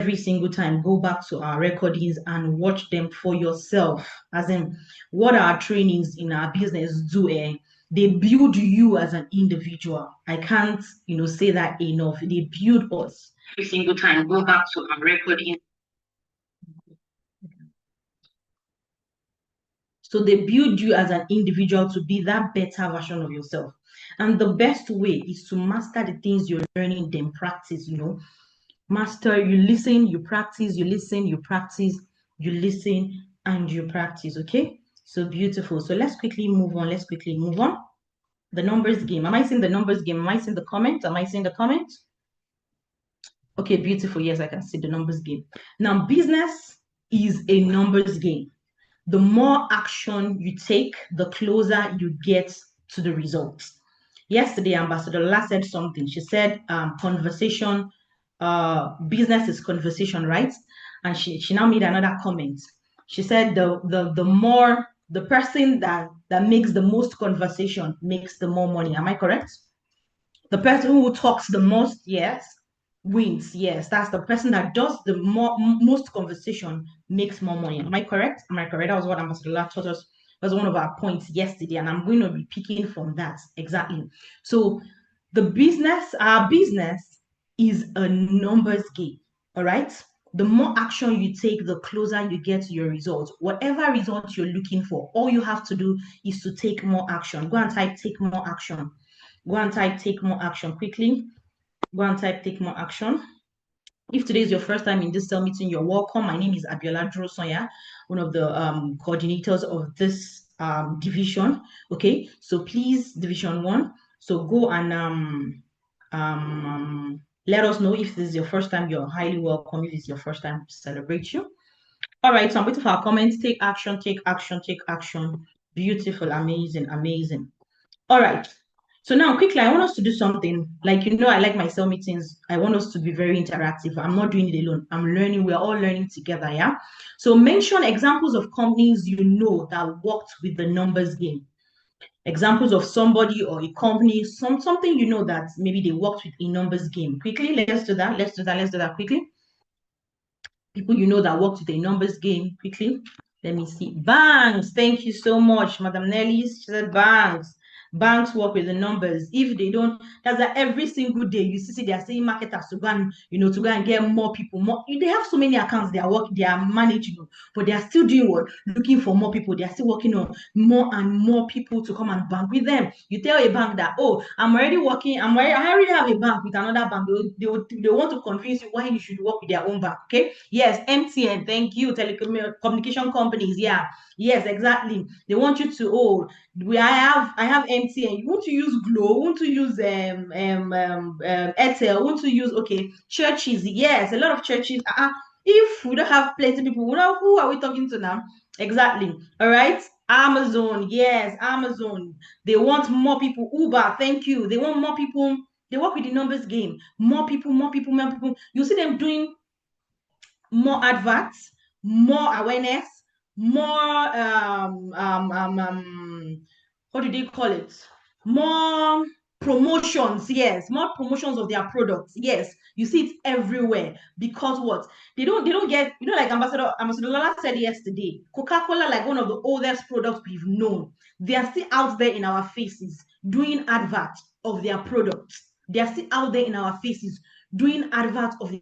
every single time, go back to our recordings and watch them for yourself. As in, what our trainings in our business do, they build you as an individual. I can't, say that enough. They build us. Every single time, go back to our recordings. So they build you as an individual to be that better version of yourself. And the best way is to master the things you're learning, then practice, Master, you listen, you practice, you listen, you practice, you listen, and you practice. Okay. So beautiful. So let's quickly move on. Let's quickly move on. The numbers game. Am I seeing the numbers game? Am I seeing the comment? Am I seeing the comment? Okay, beautiful. Yes, I can see the numbers game. Now, business is a numbers game. The more action you take, the closer you get to the results. Yesterday, Ambassador Lola said something. She said, conversation, business is conversation, right? And she now made another comment. She said the more the person that makes the most conversation makes the more money. Am I correct? The person who talks the most, yes, wins. Yes, that's the person that does the most conversation makes more money. Am I correct? Am I correct? That was what Ambassador Lola taught us. That was one of our points yesterday, and I'm going to be picking from that exactly. So, our business is a numbers game. All right. The more action you take, the closer you get to your results. Whatever result you're looking for, all you have to do is to take more action. Go and type take more action. Go and type take more action quickly. Go and type take more action. If today is your first time in this cell meeting, you're welcome. My name is Abiola Drosonya, one of the coordinators of this division. Okay, so please, Division 1. So go and let us know if this is your first time. You're highly welcome. If it's your first time, celebrate you. All right, so I'm waiting for our comments. Take action, take action, take action. Beautiful, amazing, amazing. All right. So now quickly, I want us to do something. Like, I like my cell meetings. I want us to be very interactive. I'm not doing it alone. I'm learning. We're all learning together. Yeah. So mention examples of companies that worked with the numbers game. Examples of somebody or a company, something that maybe they worked with a numbers game. Quickly, let's do that. Let's do that. Let's do that quickly. People that worked with a numbers game. Quickly. Let me see. Banks. Thank you so much, Madam Nelly. She said banks. Banks work with the numbers. If they don't, that's that every single day you see they are saying marketers to go and to go and get more people. They have so many accounts they are managing, but they are still doing what? Looking for more people. They are still working on more and more people to come and bank with them. You tell a bank that, oh, I already have a bank with another bank. They want to convince you why you should work with their own bank. Okay. Yes, MTN, thank you. Telecommunication companies. Yeah. Yes, exactly. They want you to, I have MTN. You want to use Glow, want to use Airtel, want to use churches. Yes, a lot of churches. If we don't have plenty of people, who are we talking to now? Exactly. All right. Amazon, yes, Amazon. They want more people. Uber, thank you. They want more people. They work with the numbers game. More people, more people, more people. You see them doing more adverts, more awareness, more what do they call it? More promotions, yes, more promotions of their products. Yes, you see it everywhere because what? They don't get, like Ambassador Lola said yesterday, Coca-Cola, like one of the oldest products we've known. They are still out there in our faces doing adverts of their products. They are still out there in our faces doing adverts of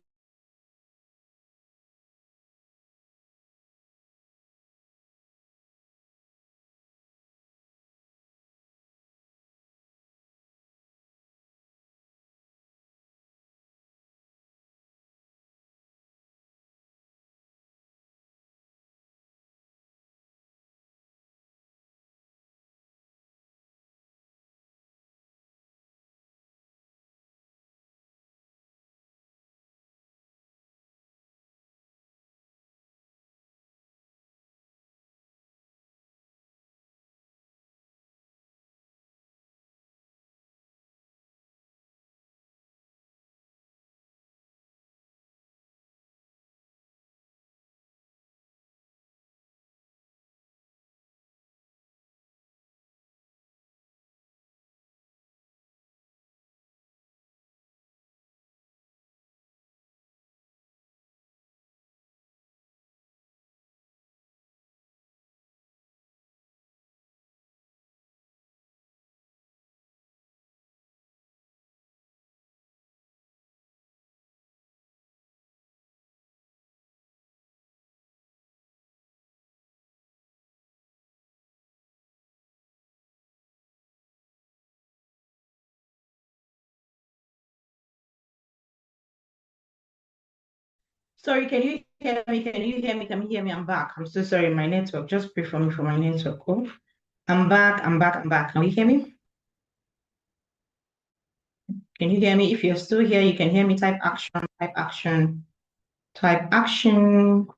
Sorry, can you hear me? Can you hear me? Can you hear me? I'm back. I'm so sorry, my network. Just pray for me for my network. Oh, I'm back. I'm back. I'm back. Can you hear me? Can you hear me? If you're still here, you can hear me. Type action. Type action. Type action.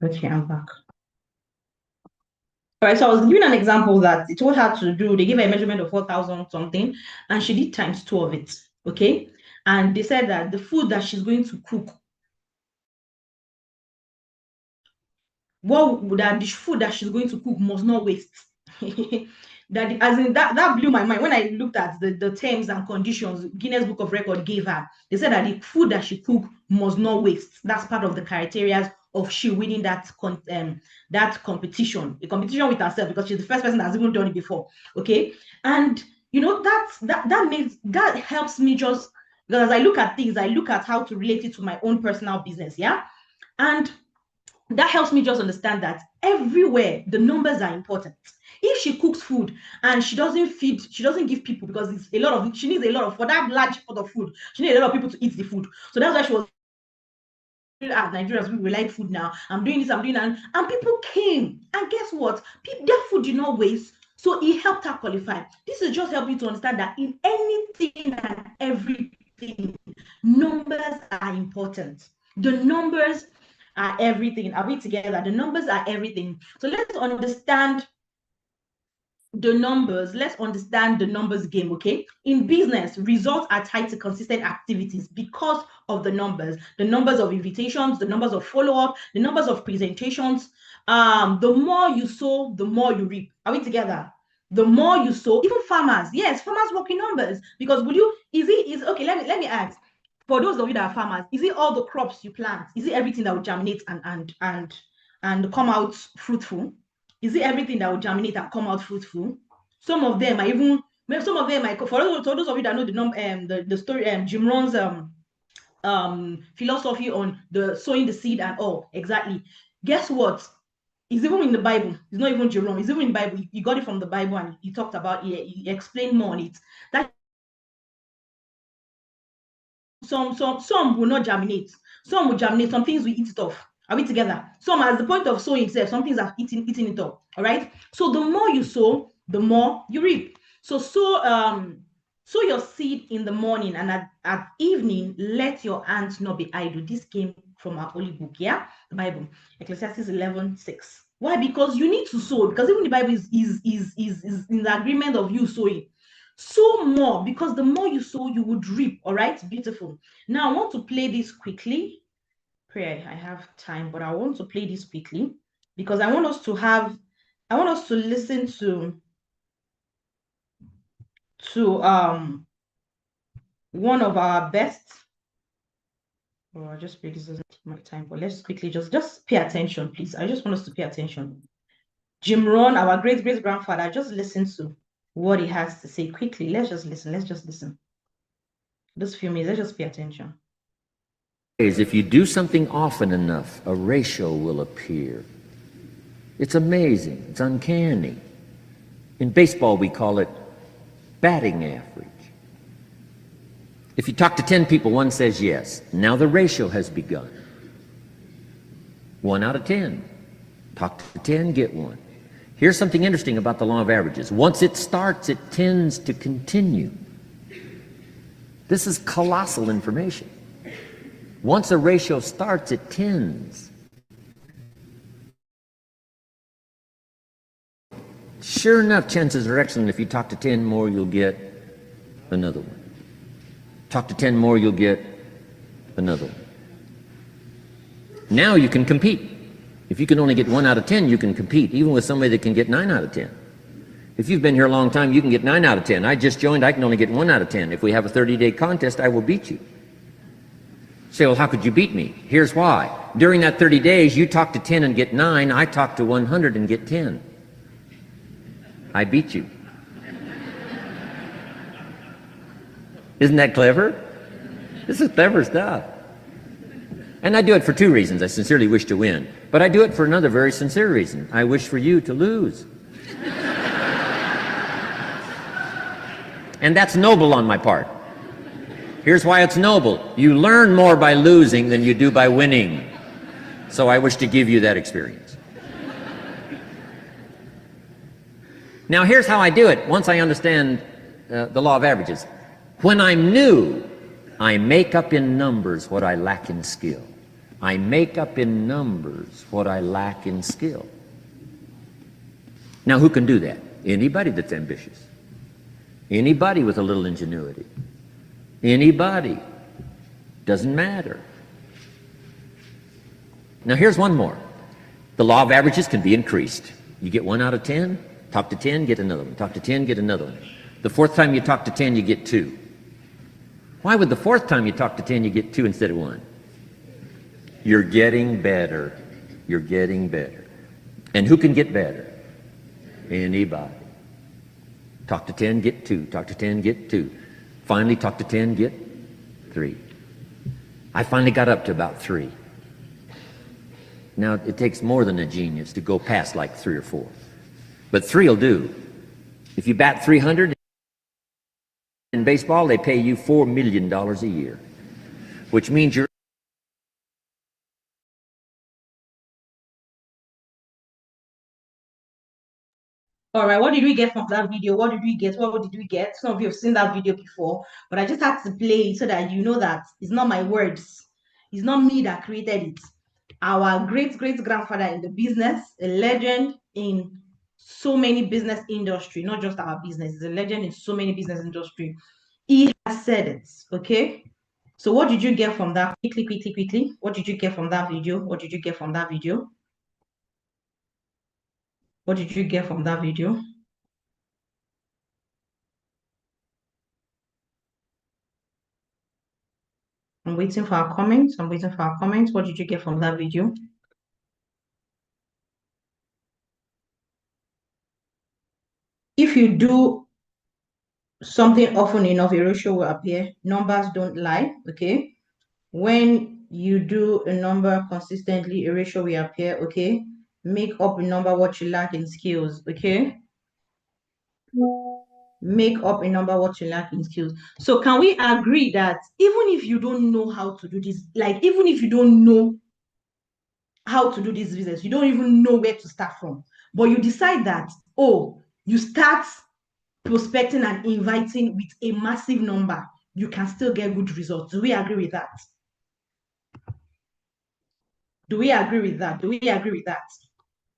Okay, I'm back. All right, so I was giving an example that it told her to do, they gave her a measurement of 4,000 something, and she did times 2 of it. Okay. And they said that the food that she's going to cook, that the food that she's going to cook must not waste. That as in that blew my mind when I looked at the terms and conditions Guinness Book of Record gave her. They said that the food that she cook must not waste. That's part of the criteria of she winning that competition, a competition with herself, because she's the first person that's even done it before. Okay, and that helps me, just because as I look at things, I look at how to relate it to my own personal business. Yeah, and that helps me just understand that everywhere the numbers are important. If she cooks food and she doesn't give people, because it's a lot of, she needs a lot of, for that large pot of food, she needs a lot of people to eat the food. So that's why she was, Nigerians, we like food now. I'm doing this, I'm doing that. And people came. And guess what? Their food did not waste. So it helped her qualify. This is just helping you to understand that in anything and everything, numbers are important. The numbers are everything. Are we together? The numbers are everything. So let's understand the numbers. Let's understand the numbers game. Okay, in business, results are tied to consistent activities because of the numbers of invitations, the numbers of follow-up, the numbers of presentations. The more you sow, the more you reap. Are we together? The more you sow, even farmers, yes, farmers work in numbers, because will you, is okay, let me ask, for those of you that are farmers, is it all the crops you plant? Is it everything that will germinate and come out fruitful? Is it everything that will germinate and come out fruitful? Some of them are even, some of them, for those of you that know the story, Jim Rohn's philosophy on the sowing the seed and all, exactly. Guess what? It's even in the Bible. It's not even Jerome. It's even in the Bible. He got it from the Bible, and he talked about it. He explained more on it. That some will not germinate. Some will germinate. Some things will eat it off. Are we together? Some, as the point of sowing itself, some things are eating it up. All right. So the more you sow, the more you reap. So sow your seed in the morning, and at evening, let your hands not be idle. This came from our holy book, yeah, the Bible, Ecclesiastes 11:6. Why? Because you need to sow. Because even the Bible is in the agreement of you sowing. Sow more, because the more you sow, you would reap. All right, beautiful. Now I want to play this quickly. Pray I have time, but I want to play this quickly because I want us to listen to one of our best. Oh, I just play this, doesn't take my time, but let's quickly just pay attention, please. I just want us to pay attention. Jim Rohn, our great grandfather, just listen to what he has to say quickly. Let's just listen. Just a few minutes. Let's just pay attention. If you do something often enough, a ratio will appear. It's amazing. It's uncanny. In baseball, we call it batting average. If you talk to 10 people, one says yes. Now the ratio has begun. 1 out of 10. Talk to 10, get 1. Here's something interesting about the law of averages. Once it starts, it tends to continue. This is colossal information. Once a ratio starts, it tends. Sure enough, chances are excellent. If you talk to 10 more, you'll get another one. Talk to 10 more, you'll get another one. Now you can compete. If you can only get 1 out of 10, you can compete, even with somebody that can get 9 out of 10. If you've been here a long time, you can get 9 out of 10. I just joined, I can only get 1 out of 10. If we have a 30-day contest, I will beat you. Say, well, how could you beat me? Here's why. During that 30 days, you talk to 10 and get 9. I talk to 100 and get 10. I beat you. Isn't that clever? This is clever stuff. And I do it for 2 reasons. I sincerely wish to win. But I do it for another very sincere reason. I wish for you to lose. And that's noble on my part. Here's why it's noble. You learn more by losing than you do by winning. So I wish to give you that experience. Now here's how I do it once I understand the law of averages. When I'm new, I make up in numbers what I lack in skill. I make up in numbers what I lack in skill. Now who can do that? Anybody that's ambitious. Anybody with a little ingenuity. Anybody. Doesn't matter. Now here's one more. The law of averages can be increased. You get 1 out of 10, talk to 10, get another one. Talk to 10, get another one. The fourth time you talk to 10, you get 2. Why would the fourth time you talk to 10, you get 2 instead of 1? You're getting better. You're getting better. And who can get better? Anybody. Talk to 10, get 2. Talk to 10, get 2. Finally, talk to 10, get 3. I finally got up to about 3. Now, it takes more than a genius to go past like 3 or 4. But 3 will do. If you bat 300 in baseball, they pay you $4 million a year, which means you're All right, what did we get from that video? What did we get? What did we get? Some of you have seen that video before, but I just had to play it so that you know that it's not my words. It's not me that created it. Our great-great-grandfather in the business, a legend in so many business industry, not just our business, he's a legend in so many business industry. He has said it, okay? So what did you get from that? Quickly. What did you get from that video? What did you get from that video? What did you get from that video? I'm waiting for our comments. What did you get from that video? If you do something often enough, a ratio will appear. Numbers don't lie, okay? When you do a number consistently, a ratio will appear, okay? Make up a number what you lack in skills, okay? Make up a number what you lack in skills. So can we agree that even if you don't know how to do this, like even if you don't know how to do this business, you don't even know where to start from, but you decide that, oh, you start prospecting and inviting with a massive number, you can still get good results. Do we agree with that? Do we agree with that? Do we agree with that?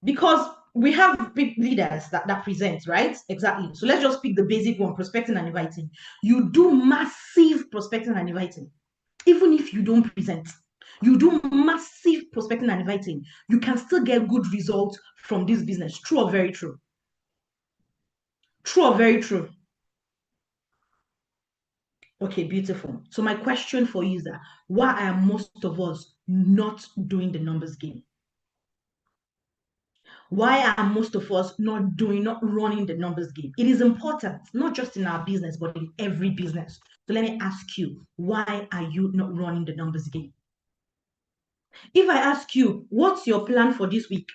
Because we have big leaders that present, right? Exactly. So let's just pick the basic one, prospecting and inviting. You do massive prospecting and inviting. Even if you don't present, you do massive prospecting and inviting, you can still get good results from this business. True or very true? True or very true? Okay, beautiful. So my question for you is that why are most of us not doing the numbers game? Why are most of us not running the numbers game? It is important, not just in our business, but in every business. So let me ask you, why are you not running the numbers game? If I ask you, what's your plan for this week?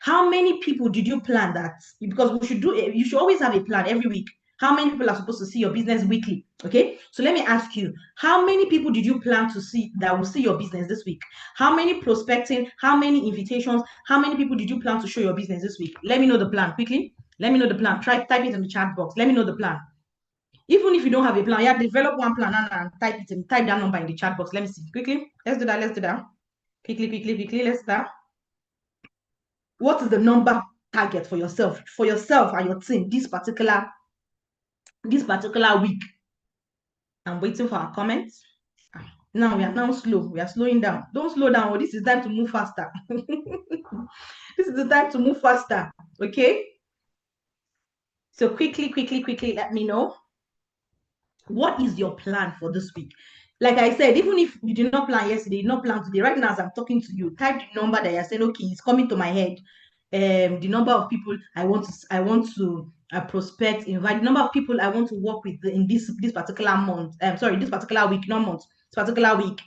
How many people did you plan that? Because you should always have a plan every week. How many people are supposed to see your business weekly? Okay, so let me ask you, how many people did you plan to see that will see your business this week? How many prospecting, how many invitations, how many people did you plan to show your business this week? Let me know the plan quickly. Let me know the plan. Type it in the chat box. Let me know the plan. Even if you don't have a plan, develop one plan and type that number in the chat box. Let me see quickly. Let's do that. Quickly, let's start. What is the number target for yourself and your team this particular week? I'm waiting for our comments. Now we are now slow. We are slowing down. Don't slow down. This is time to move faster. This is the time to move faster. Okay. So quickly, let me know. What is your plan for this week? Like I said, even if you did not plan yesterday, you did not plan today, right now as I'm talking to you, type the number that you're saying, okay, it's coming to my head. The number of people I want to prospect, invite, the number of people I want to work with in this particular month. This particular week, not month, this particular week.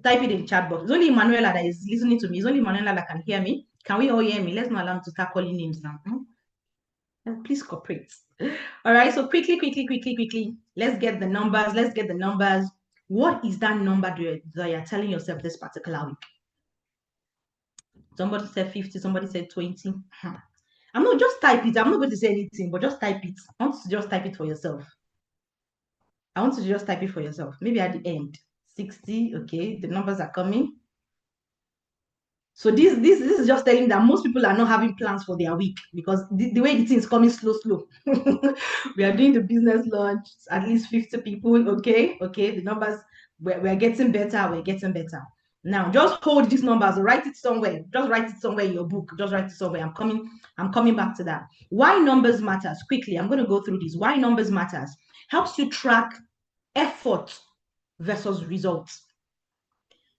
Type it in chat box. It's only Manuela that is listening to me. It's only Manuela that can hear me. Can we all hear me? Let's not allow them to start calling names now. Please cooperate. All right, so quickly, let's get the numbers. What is that number that you're telling yourself this particular week? Somebody said 50, somebody said 20. I'm not just type it. I'm not going to say anything, but just type it. I want you to just type it for yourself. I want you to just type it for yourself. Maybe at the end. 60. Okay, the numbers are coming. So this is just telling me that most people are not having plans for their week because the way the thing is coming slow. We are doing the business launch, at least 50 people. Okay, the numbers we're getting better. We're getting better. Now just hold these numbers, write it somewhere. Just write it somewhere in your book. Just write it somewhere. I'm coming back to that. Why numbers matters? Quickly, I'm going to go through this. Why numbers matters helps you track effort versus results.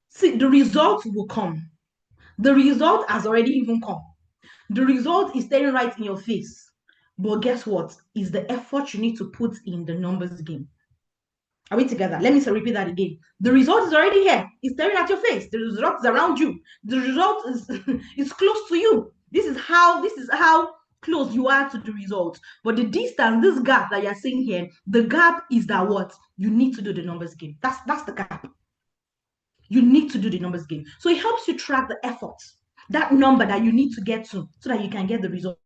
See, the results will come. The result has already even come. The result is staring right in your face. But guess what? Is the effort you need to put in the numbers game. Are we together? Let me repeat that again. The result is already here. It's staring at your face. The result is around you. The result is close to you. This is how close you are to the result. But the distance, this gap that you're seeing here, the gap is that what? You need to do the numbers game. That's the gap. You need to do the numbers game. So it helps you track the efforts, that number that you need to get to so that you can get the result.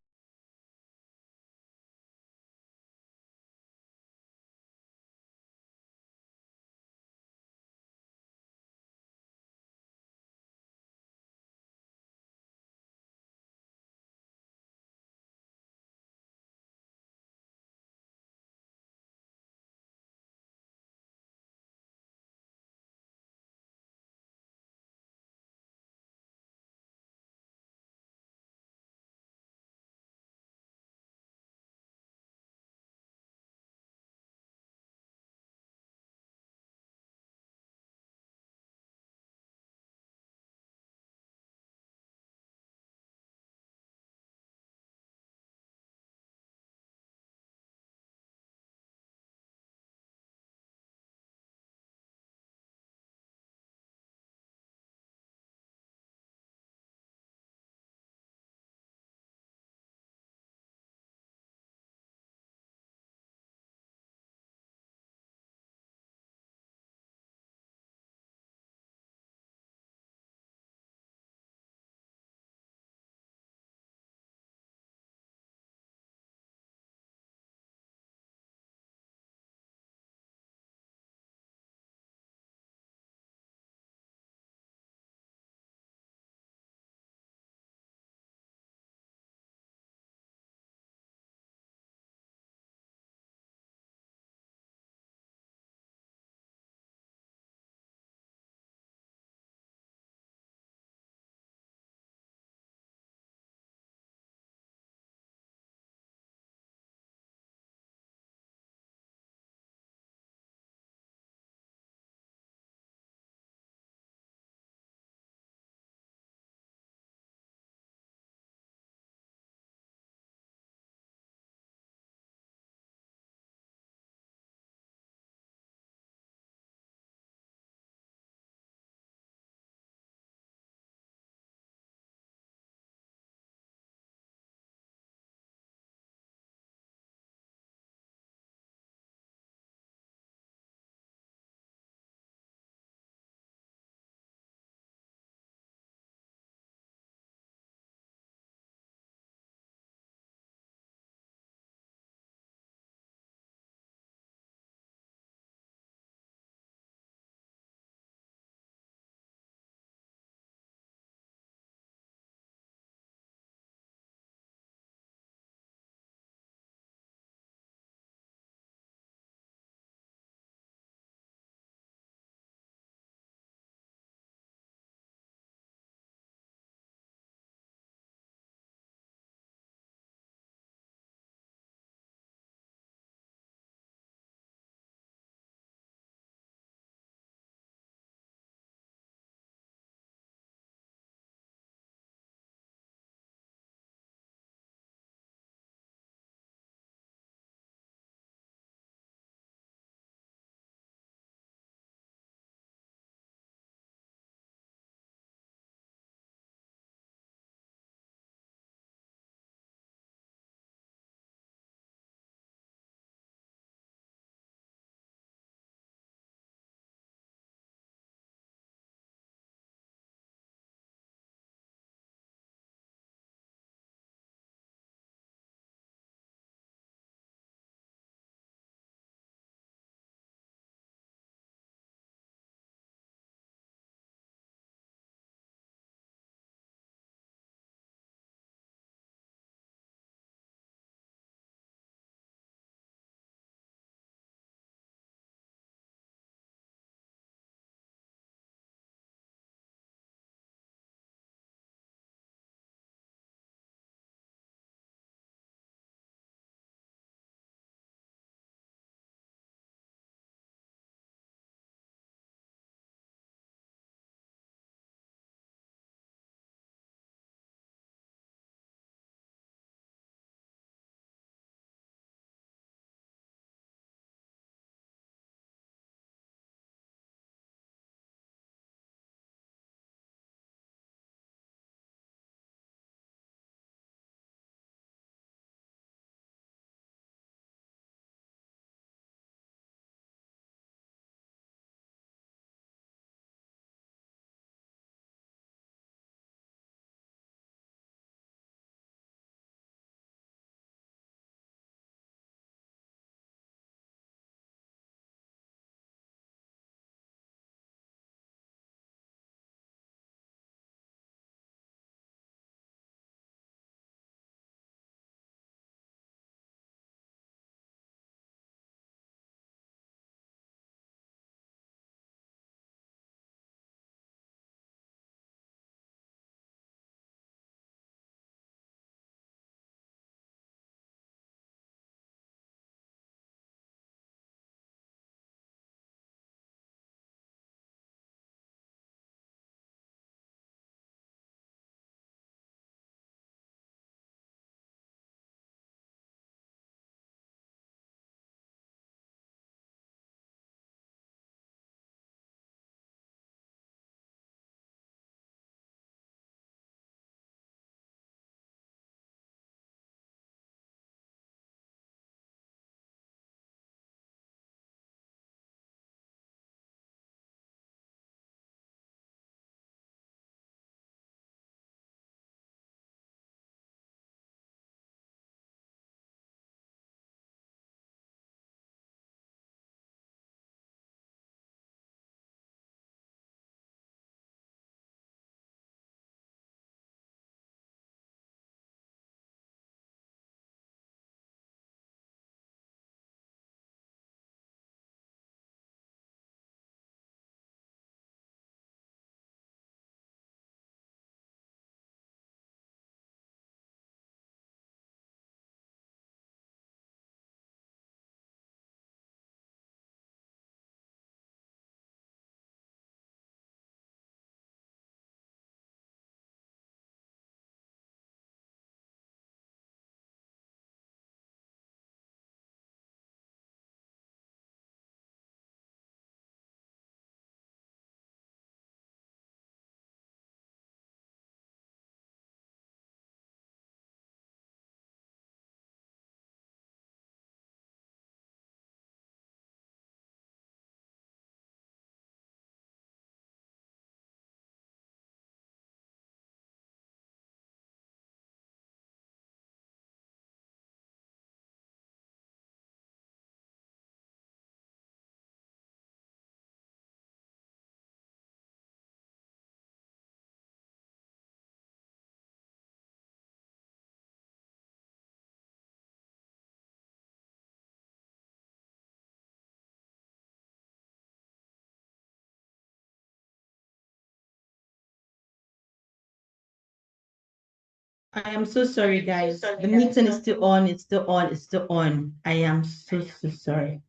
I am so sorry, guys. The meeting is still on. It's still on. It's still on. I am so sorry.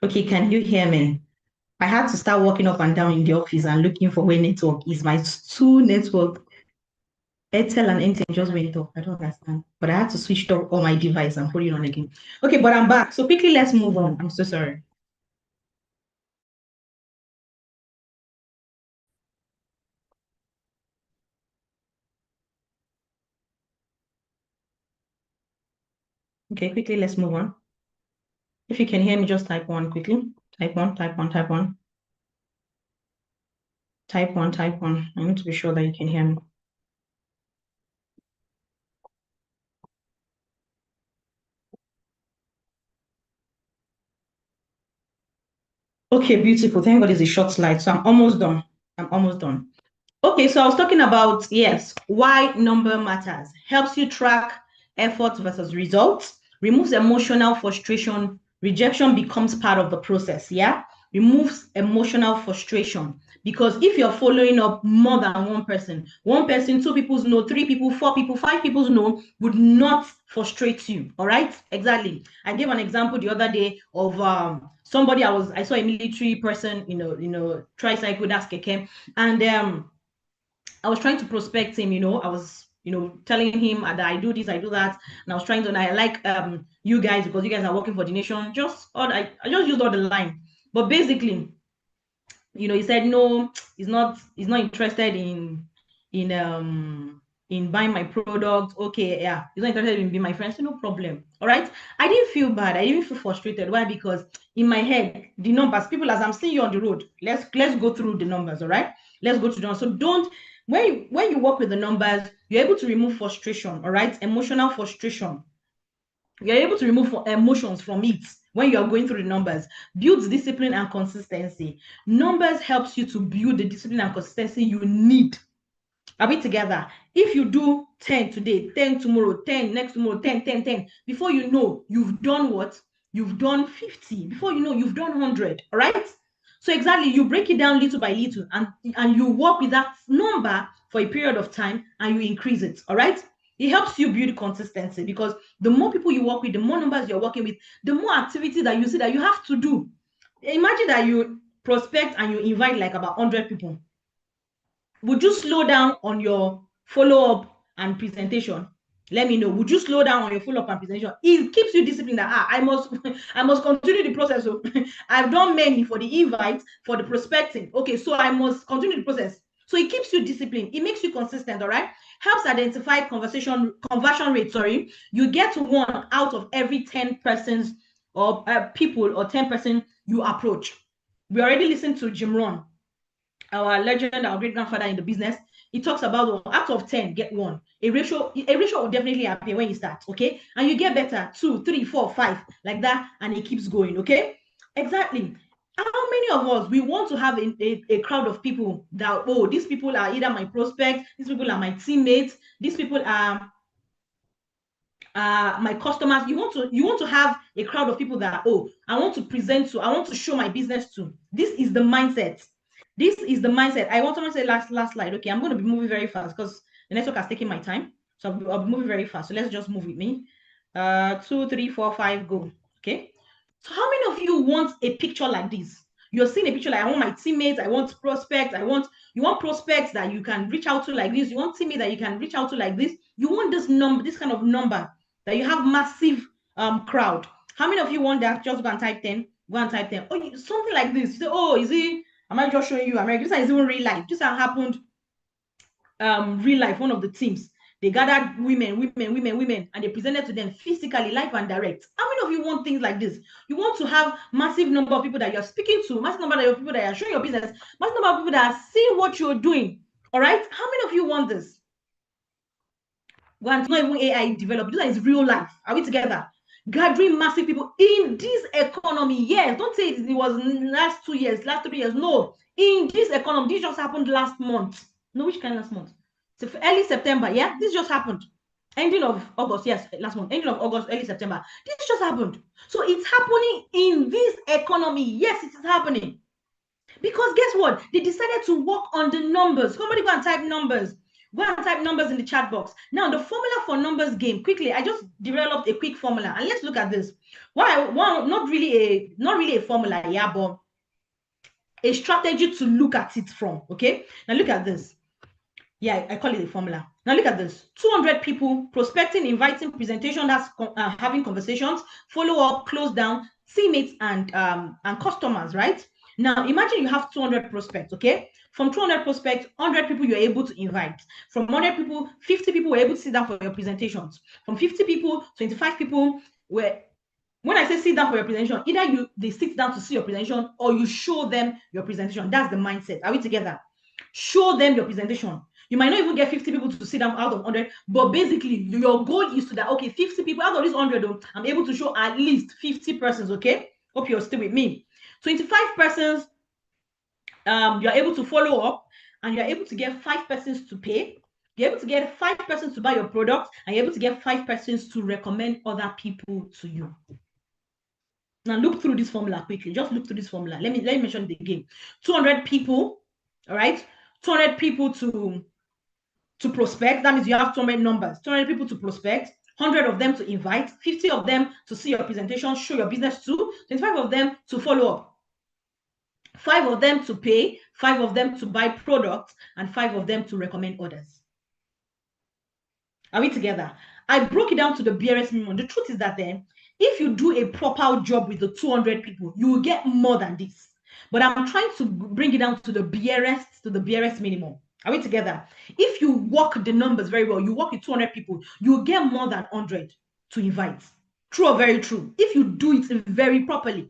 Okay, can you hear me? I had to start walking up and down in the office and looking for where network is. My two network, Airtel and MTN just went off. I don't understand. But I had to switch off all my device and put it on again. Okay, but I'm back. So quickly, let's move on. I'm so sorry. Okay, quickly, let's move on. If you can hear me, just type one quickly. Type one, type one, type one. Type one, type one. I need to be sure that you can hear me. Okay, beautiful. Thank God it's a short slide. So I'm almost done. I'm almost done. Okay, so I was talking about, yes, why number matters. Helps you track effort versus results, removes emotional frustration. Rejection becomes part of the process, yeah? Removes emotional frustration. Because if you're following up more than one person, two people's no, three people, four people, five people's no, would not frustrate you. All right? Exactly. I gave an example the other day of somebody I saw a military person, tricycle, that's keke, and I was trying to prospect him, I was, telling him that I do this, I do that. And I was trying to, and I like you guys because you guys are working for the nation. I just used all the line. But basically, he said no, he's not interested in buying my product. Okay, yeah, he's not interested in being my friend, so no problem. All right. I didn't feel bad, I didn't feel frustrated. Why? Because in my head, the numbers, people, as I'm seeing you on the road, let's go through the numbers. All right, let's go to them. So don't when you work with the numbers, you're able to remove frustration. All right, emotional frustration, you're able to remove emotions from it when you are going through the numbers. Builds discipline and consistency. Numbers helps you to build the discipline and consistency you need. Are we together? If you do 10 today, 10 tomorrow, 10 next tomorrow, 10, 10, 10, before you know, you've done what? You've done 50. Before you know, you've done 100. All right? So exactly, you break it down little by little, and you work with that number for a period of time, and you increase it. All right? It helps you build consistency, because the more people you work with, the more numbers you're working with, the more activity that you see that you have to do. Imagine that you prospect and you invite like about 100 people. Would you slow down on your follow-up and presentation? Let me know. Would you slow down on your follow-up and presentation? It keeps you disciplined that I must I must continue the process. So I've done many for the invite, for the prospecting. Okay, so I must continue the process. So it keeps you disciplined. It makes you consistent. All right. Helps identify conversion rate. Sorry, you get one out of every 10 persons or people, or 10% you approach. We already listened to Jim Rohn, our legend, our great grandfather in the business. He talks about out of 10, get one. A ratio will definitely appear when you start, okay? And you get better, 2, 3, 4, 5, like that, and it keeps going, okay? Exactly. How many of us we want to have a crowd of people that, oh, these people are either my prospects, these people are my teammates, these people are my customers. You want to have a crowd of people that, oh, I want to present to, I want to show my business to. This is the mindset. I want to say last slide. Okay, I'm going to be moving very fast because the network has taken my time. So I'll be moving very fast. So let's just move with me. 2, 3, 4, 5, go. Okay. So how many of you want a picture like this? You're seeing a picture like, I want my teammates, I want prospects, you want prospects that you can reach out to like this, you want teammates that you can reach out to like this, you want this kind of number that you have massive crowd. How many of you want that? Just go and type 10. Go and type 10. Oh, something like this. You say, oh, is it? Am I just showing you America? This is even real life. This happened real life. One of the teams, they gathered women, and they presented to them physically, live and direct. How many of you want things like this? You want to have massive number of people that you're speaking to, massive number of people that are showing your business, massive number of people that are seeing what you're doing. All right? How many of you want this? Well, it's not even AI developed. This is real life. Are we together? Gathering massive people in this economy. Yes, don't say it was last 2 years, last 3 years. No, in this economy, this just happened last month. No, which kind of last month? So early September. Yeah, this just happened. Ending of August. Yes, last month. Ending of August, early September. This just happened. So it's happening in this economy. Yes, it is happening. Because guess what? They decided to work on the numbers. Somebody go and type numbers. Go and type numbers in the chat box. Now, the formula for numbers game, quickly, I just developed a quick formula. And let's look at this. Not really a formula, yeah, but a strategy to look at it from, okay? Now, look at this. Yeah, I call it a formula. Now, look at this. 200 people, prospecting, inviting, presentation, that's having conversations, follow up, close down, teammates, and customers, right? Now, imagine you have 200 prospects, okay? From 200 prospects, 100 people you're able to invite. From 100 people, 50 people were able to sit down for your presentations. From 50 people, 25 people were, when I say sit down for your presentation, either they sit down to see your presentation or you show them your presentation. That's the mindset. Are we together? Show them your presentation. You might not even get 50 people to sit down out of 100, but basically your goal is to that, okay, 50 people out of this 100, I'm able to show at least 50 persons, okay? Hope you're still with me. 25 persons, you're able to follow up, and you're able to get 5 persons to pay. You're able to get 5 persons to buy your product, and you're able to get 5 persons to recommend other people to you. Now look through this formula quickly. Just look through this formula. Let me mention it again. 200 people, all right? 200 people to prospect. That means you have 200 numbers. 200 people to prospect, 100 of them to invite, 50 of them to see your presentation, show your business to, 25 of them to follow up, 5 of them to pay, 5 of them to buy products, and 5 of them to recommend others. Are we together? I broke it down to the barest minimum. The truth is that then, if you do a proper job with the 200 people, you will get more than this. But I'm trying to bring it down to the barest minimum. Are we together? If you work the numbers very well, you work with 200 people, you get more than 100 to invite. True or very true? If you do it very properly.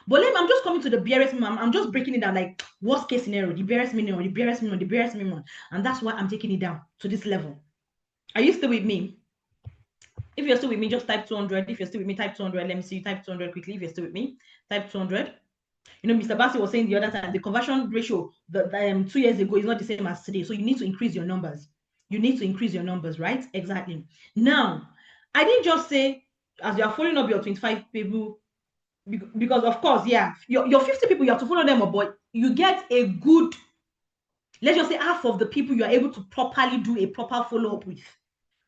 But I'm just coming to the barest minimum. I'm just breaking it down like worst case scenario, the barest minimum, the barest minimum, the barest minimum. And that's why I'm taking it down to this level. Are you still with me? If you're still with me, just type 200. If you're still with me, type 200. Let me see you type 200 quickly. If you're still with me, type 200. You know, Mr. Bassi was saying the other time, the conversion ratio 2 years ago is not the same as today. So you need to increase your numbers. You need to increase your numbers, right? Exactly. Now, I didn't just say, as you are following up your 25 people, because of course, yeah, your 50 people, you have to follow them up, but you get a good, let's just say half of the people you are able to properly do a proper follow-up with.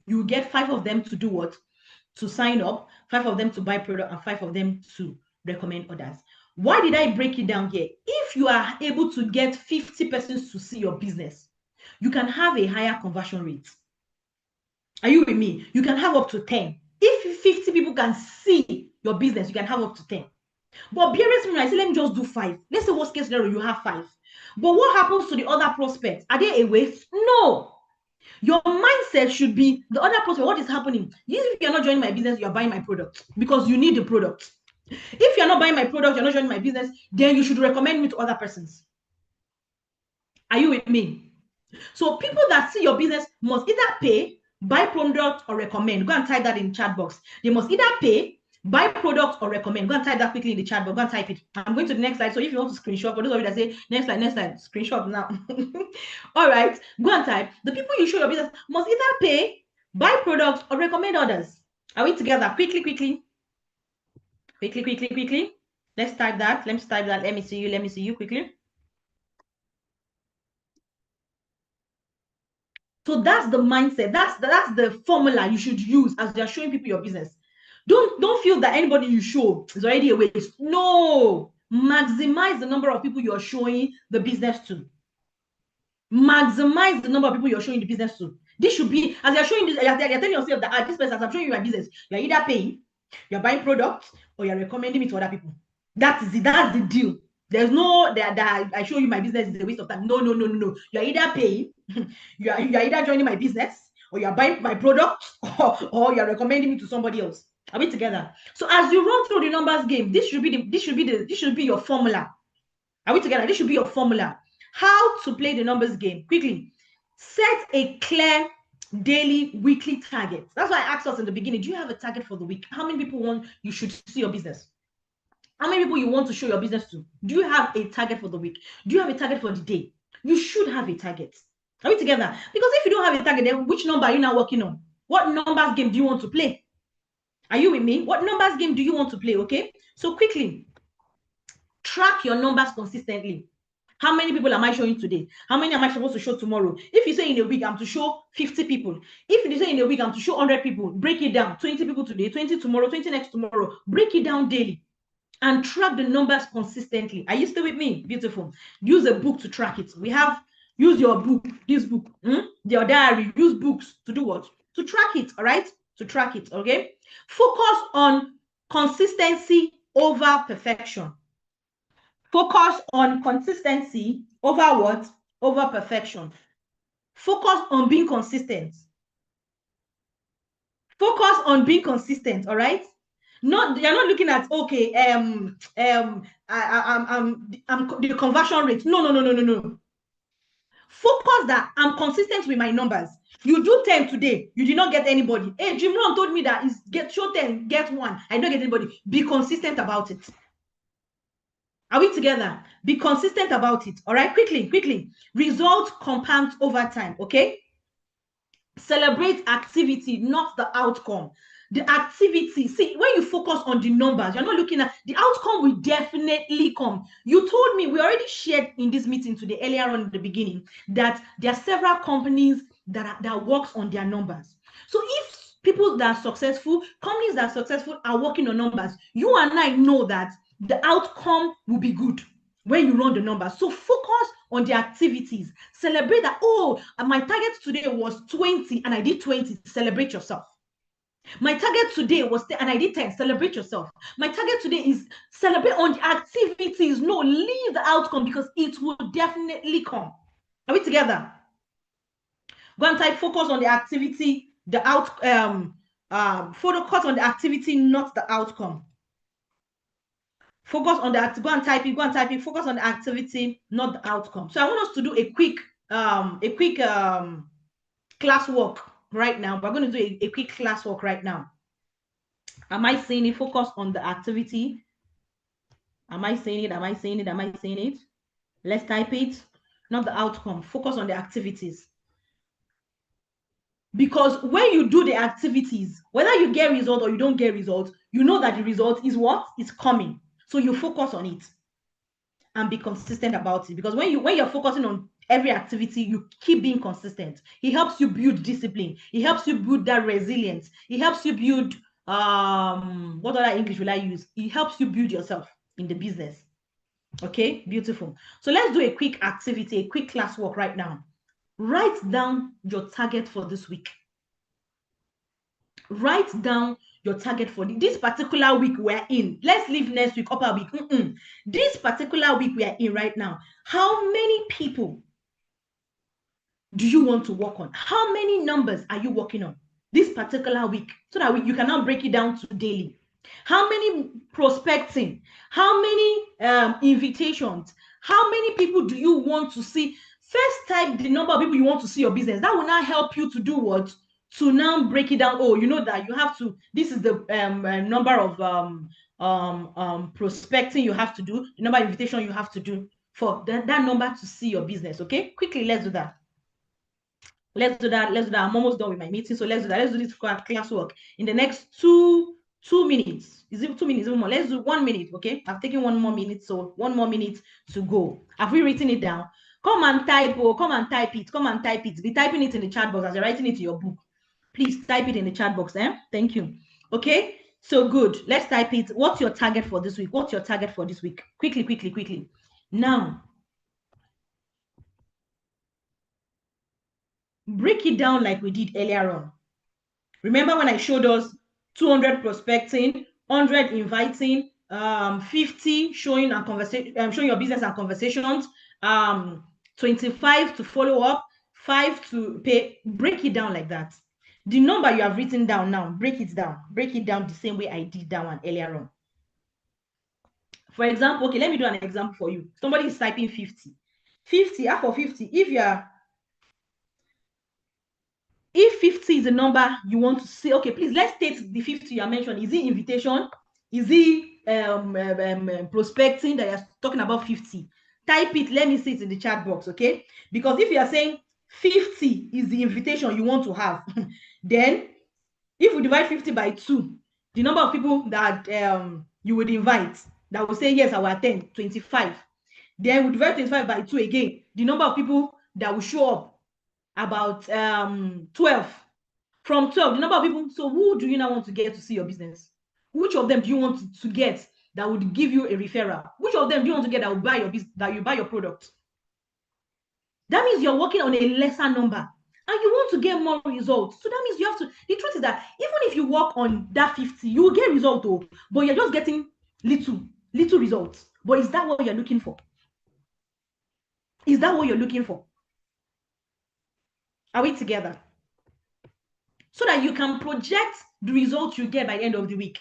You get 5 of them to do what? To sign up, 5 of them to buy product, and 5 of them to recommend others. Why did I break it down here? If you are able to get 50 persons to see your business, you can have a higher conversion rate. Are you with me? You can have up to 10. If 50 people can see your business, you can have up to 10. But barest minimum, I say, let me just do 5. Let's say worst case scenario, you have 5. But what happens to the other prospects? Are they a waste? No. Your mindset should be the other prospect. What is happening? If you're not joining my business, you're buying my product because you need the product. If you're not buying my product, you're not joining my business, then you should recommend me to other persons. Are you with me? So people that see your business must either pay, buy product, or recommend. Go and type that in the chat box. They must either pay, buy product, or recommend. Go and type that quickly in the chat box. Go and type it. I'm going to the next slide. So if you want to screenshot, for those of you that say next slide, screenshot now. All right, go and type. The people you show your business must either pay, buy products, or recommend others. Are we together? Quickly. Let's type that. Let me see you quickly. So that's the mindset. That's the formula you should use as you're showing people your business. Don't feel that anybody you show is already a waste. No, maximize the number of people you're showing the business to. Maximize the number of people you're showing the business to. This should be, as you're showing this, you're telling yourself that this person, as I'm showing you my business, you're either paying, you're buying products, or you're recommending me to other people. That's the deal. There's no that I show you my business is a waste of time. No. You're either paying, you're either joining my business, or you're buying my product, or you're recommending me to somebody else. Are we together? So as you run through the numbers game, this should be your formula. Are we together? This should be your formula. How to play the numbers game. Quickly, set a clear daily, weekly target. That's why I asked us in the beginning, do you have a target for the week? How many people want you should see your business? How many people you want to show your business to? Do you have a target for the week? Do you have a target for the day? You should have a target. Are we together? Because if you don't have a target, then which number are you now working on? What numbers game do you want to play? Are you with me? What numbers game do you want to play? Okay. So quickly, track your numbers consistently. How many people am I showing today? How many am I supposed to show tomorrow? If you say in a week, I'm to show 50 people. If you say in a week, I'm to show 100 people, break it down. 20 people today, 20 tomorrow, 20 next tomorrow. Break it down daily and track the numbers consistently. Are you still with me? Beautiful. Use a book to track it. Use your book, this book, your diary. Use books to do what? To track it, all right? To track it, okay? Focus on consistency over perfection. Focus on consistency over what? Over perfection. Focus on being consistent. Focus on being consistent, all right? You're not looking at, okay, I'm the conversion rate. No. Focus that I'm consistent with my numbers. You do 10 today, you did not get anybody. Hey, Jim Ron told me that is show 10, get 1. I don't get anybody. Be consistent about it. Are we together? Be consistent about it. All right, quickly. Results compound over time, okay? Celebrate activity, not the outcome. The activity, see, when you focus on the numbers, you're not looking at the outcome will definitely come. You told me, we already shared in this meeting today, earlier on in the beginning, that there are several companies that works on their numbers. So if people that are successful, companies that are successful are working on numbers, you and I know that the outcome will be good when you run the numbers. So focus on the activities. Celebrate that, oh, my target today was 20 and I did 20. Celebrate yourself. My target today was 10 and I did 10. Celebrate yourself. My target today is celebrate on the activities. No, leave the outcome because it will definitely come. Are we together? Go and type focus on the activity, focus on the activity, not the outcome. Focus on the go and type it, focus on the activity, not the outcome. So I want us to do a quick classwork right now. We're going to do a quick classwork right now. Am I saying it? Focus on the activity. Am I saying it? Let's type it, not the outcome. Focus on the activities. Because when you do the activities, whether you get results or you don't get results, you know that the result is what is coming. So you focus on it and be consistent about it. Because when you're focusing on every activity, you keep being consistent. It helps you build discipline. It helps you build that resilience. It helps you build what other English will I use? It helps you build yourself in the business. Okay, beautiful. So let's do a quick activity, a quick classwork right now. Write down your target for this week. Write down your target for this particular week we're in. Let's leave next week, upper week. This particular week we are in right now, how many people do you want to work on? How many numbers are you working on this particular week? So that you can now break it down to daily. How many prospecting? How many invitations? How many people do you want to see? First type the number of people you want to see your business. That will now help you to do what? To now break it down. Oh, you know that you have to, this is the number of prospecting you have to do, the number of invitation you have to do for that number to see your business. Okay, quickly, let's do that. Let's do that. I'm almost done with my meeting, so let's do that. Let's do this classwork in the next two minutes. Is it 2 minutes even more? Let's do 1 minute. Okay, I've taken 1 more minute, so 1 more minute to go. Have we written it down? Come and type. Oh, come and type it. Be typing it in the chat box as you're writing it in your book. Please type it in the chat box. Thank you. Okay, so good. Let's type it. What's your target for this week? What's your target for this week? Quickly. Now, break it down like we did earlier on. Remember when I showed us 200 prospecting, 100 inviting, 50 showing and conversation, showing your business and conversations, 25 to follow up, 5 to pay. Break it down like that. The number you have written down now, break it down the same way I did that one earlier on. For example, okay, let me do an example for you. Somebody is typing 50. 50, half of 50, if 50 is the number you want to see, okay, please, let's state the 50 you mentioned. Is it invitation? Is it prospecting that you're talking about 50? Type it, let me see it in the chat box, okay? Because if you are saying 50 is the invitation you want to have, then if we divide 50 by 2, the number of people that you would invite that will say, yes, I will attend, 25. Then we divide 25 by 2 again. The number of people that will show up, about 12. From 12, the number of people. So who do you now want to get to see your business? Which of them do you want to get that would give you a referral? Which of them do you want to get that will buy your business, that you buy your product? That means you're working on a lesser number and you want to get more results. So that means you have to, the truth is that even if you work on that 50, you will get result though, but you're just getting little results. But is that what you're looking for? Is that what you're looking for? Are we together? So that you can project the results you get by the end of the week.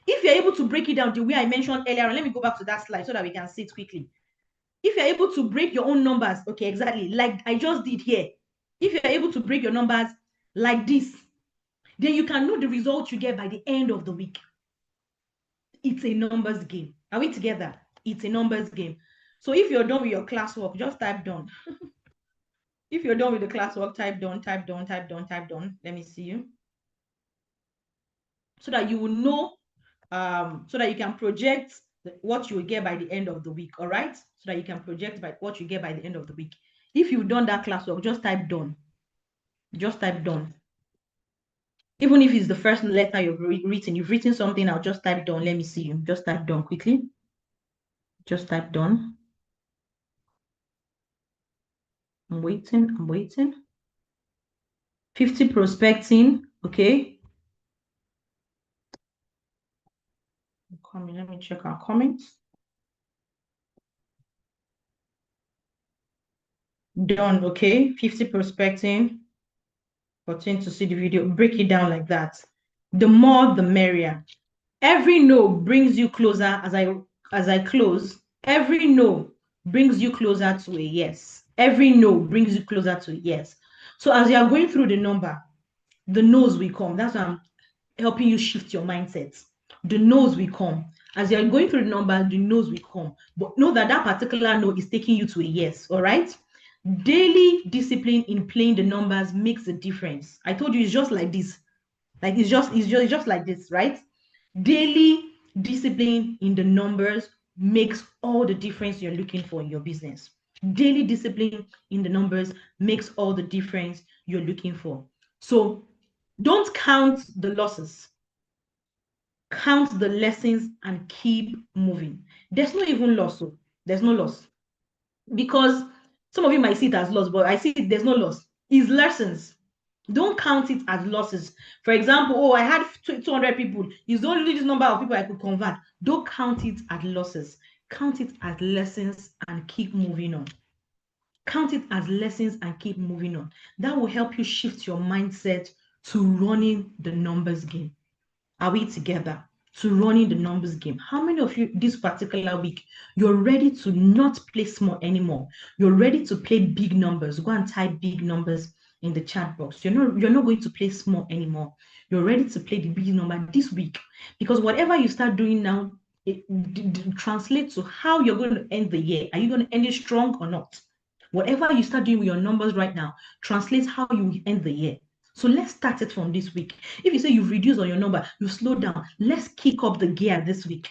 If you're able to break it down the way I mentioned earlier, and let me go back to that slide so that we can see it quickly. If you're able to break your own numbers, okay, exactly, like I just did here. If you're able to break your numbers like this, then you can know the results you get by the end of the week. It's a numbers game. Are we together? It's a numbers game. So if you're done with your classwork, just type done. If you're done with the classwork, type done, type done, type done, type done. Let me see you. So that you will know, so that you can project what you will get by the end of the week, all right? So that you can project by what you get by the end of the week. If you've done that classwork, just type done. Just type done. Even if it's the first letter you've written something, I'll just type done. Let me see you. Just type done quickly. Just type done. I'm waiting. 50 prospecting, okay. Let me check our comments. Done, okay. 50 prospecting. Continue to see the video. Break it down like that. The more, the merrier. Every no brings you closer. As I close, every no brings you closer to a yes. Every no brings you closer to a yes. So as you are going through the number, the no's will come. That's why I'm helping you shift your mindset. The no's will come. As you're going through the number, the no's will come. But know that that particular no is taking you to a yes, all right? Daily discipline in playing the numbers makes a difference. I told you it's just like this. Like it's just like this, right? Daily discipline in the numbers makes all the difference you're looking for in your business. Daily discipline in the numbers makes all the difference you're looking for. So don't count the losses. Count the lessons and keep moving. There's no even loss. So there's no loss. Because some of you might see it as loss, but I see it, there's no loss. It's lessons. Don't count it as losses. For example, oh, I had 200 people. It's only this number of people I could convert. Don't count it as losses. Count it as lessons and keep moving on. Count it as lessons and keep moving on. That will help you shift your mindset to running the numbers game. Are we together? To running the numbers game. How many of you this particular week, you're ready to not play small anymore? You're ready to play big numbers. Go and type big numbers in the chat box. You're not going to play small anymore. You're ready to play the big number this week, because whatever you start doing now, it translates to how you're going to end the year. Are you going to end it strong or not? Whatever you start doing with your numbers right now translates how you will end the year. So let's start it from this week. If you say you've reduced on your number, you slow down, let's kick up the gear this week.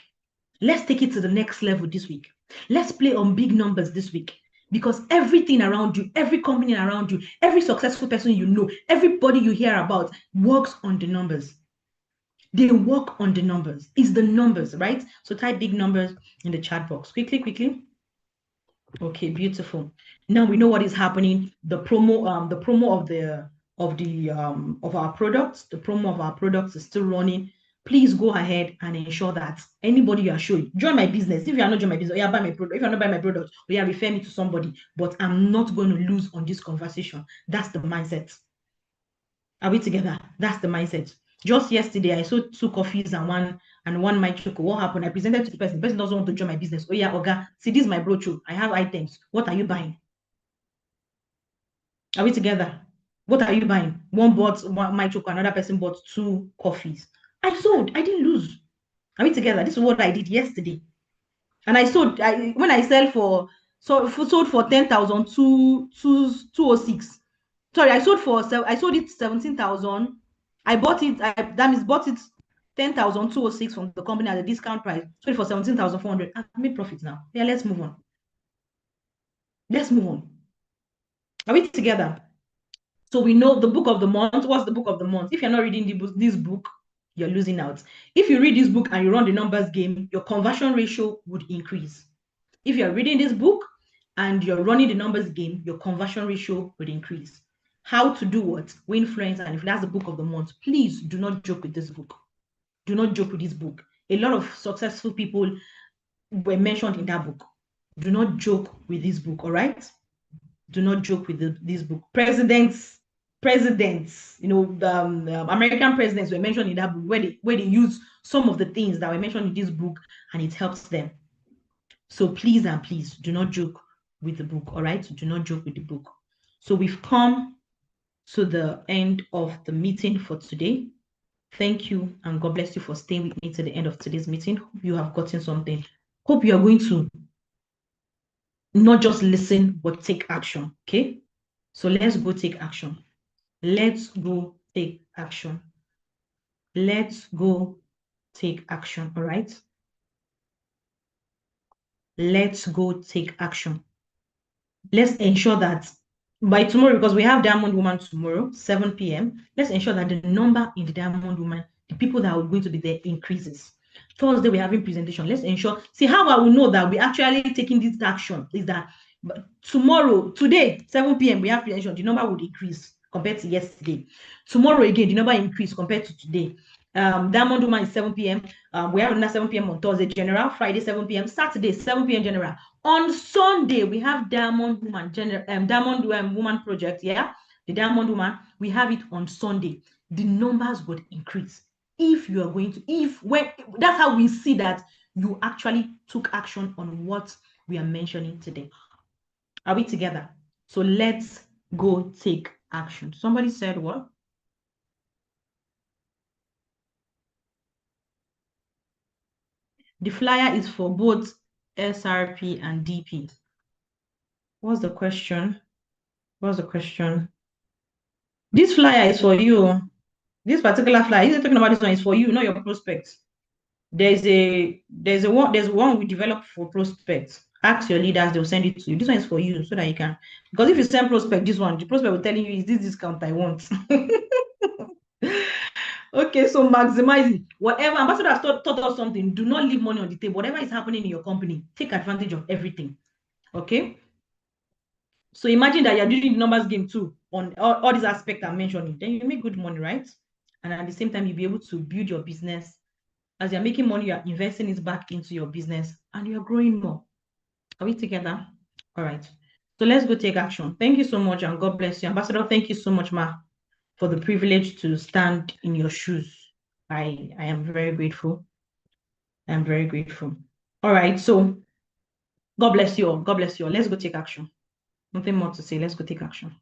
Let's take it to the next level this week. Let's play on big numbers this week, because everything around you, every company around you, every successful person you know, everybody you hear about works on the numbers. They work on the numbers. It's the numbers, right? So type big numbers in the chat box. Quickly. Okay, beautiful. Now we know what is happening. The promo of our products, the promo of our products is still running. Please go ahead and ensure that anybody you are showing, join my business. If you are not joining my business, or you buy my product. If you're not buying my product, or you refer me to somebody, but I'm not going to lose on this conversation. That's the mindset. Are we together? That's the mindset. Just yesterday, I sold 2 coffees and one my chocolate. What happened? I presented to the person. The person doesn't want to join my business. Oh yeah, Oga, see, this is my brochure. I have items. What are you buying? Are we together? What are you buying? One bought my chocolate, another person bought 2 coffees. I sold. I didn't lose. Are we together? This is what I did yesterday. And I sold. When I sold for 10,000, 206. Sorry, I sold it 17,000. I bought it. Bought it 10,206 from the company at a discount price, sold for 17,400. I've made profit now. Yeah, let's move on. Let's move on. Are we together? So we know the book of the month. What's the book of the month? If you're not reading this book, you're losing out. If you read this book and you run the numbers game, your conversion ratio would increase. If you're reading this book and you're running the numbers game, your conversion ratio would increase. How to do what? Winfluence, and if that's the book of the month, please do not joke with this book. Do not joke with this book. A lot of successful people were mentioned in that book. Do not joke with this book, all right? Do not joke with this book. Presidents, you know, the American presidents were mentioned in that book, where they use some of the things that were mentioned in this book, and it helps them. So please and please do not joke with the book, all right? Do not joke with the book. So we've come to the end of the meeting for today. Thank you, and God bless you for staying with me to the end of today's meeting. Hope you have gotten something. Hope you are going to not just listen, but take action, okay? So let's go take action. Let's go take action. Let's go take action, all right? Let's go take action. Let's ensure that by tomorrow, because we have Diamond Woman tomorrow, 7 p.m., let's ensure that the number in the Diamond Woman, the people that are going to be there, increases. Thursday, we're having presentation. Let's ensure, see how I will know that we're actually taking this action is that today, 7 p.m., we have presentation, the number would increase compared to yesterday. Tomorrow again, the number increase compared to today. Diamond Woman is 7 p.m. We have another 7 p.m. on Thursday, general. Friday, 7 p.m. Saturday, 7 p.m. general. On Sunday, we have Diamond Woman Diamond Woman project. Yeah, the Diamond Woman. We have it on Sunday. The numbers would increase if you are going to. That's how we see that you actually took action on what we are mentioning today. Are we together? So let's go take action. Somebody said what? The flyer is for both SRP and DP. What's the question? What's the question? This flyer is for you. This particular flyer, you're talking about this one, is for you, not your prospects. There's one we developed for prospects. Ask your leaders, they'll send it to you. This one is for you so that you can, because if you send prospect this one, the prospect will tell you, is this discount I want? Okay, so maximize it. Whatever ambassador has taught us something, do not leave money on the table. Whatever is happening in your company, take advantage of everything. Okay. So imagine that you're doing the numbers game too on all these aspects I'm mentioning. Then you make good money, right? And at the same time, you'll be able to build your business. As you're making money, you're investing it back into your business and you're growing more. Are we together? All right. So let's go take action. Thank you so much and God bless you. Ambassador, thank you so much, Ma, for the privilege to stand in your shoes. I am very grateful. I'm very grateful. All right. So God bless you all. God bless you all. Let's go take action. Nothing more to say. Let's go take action.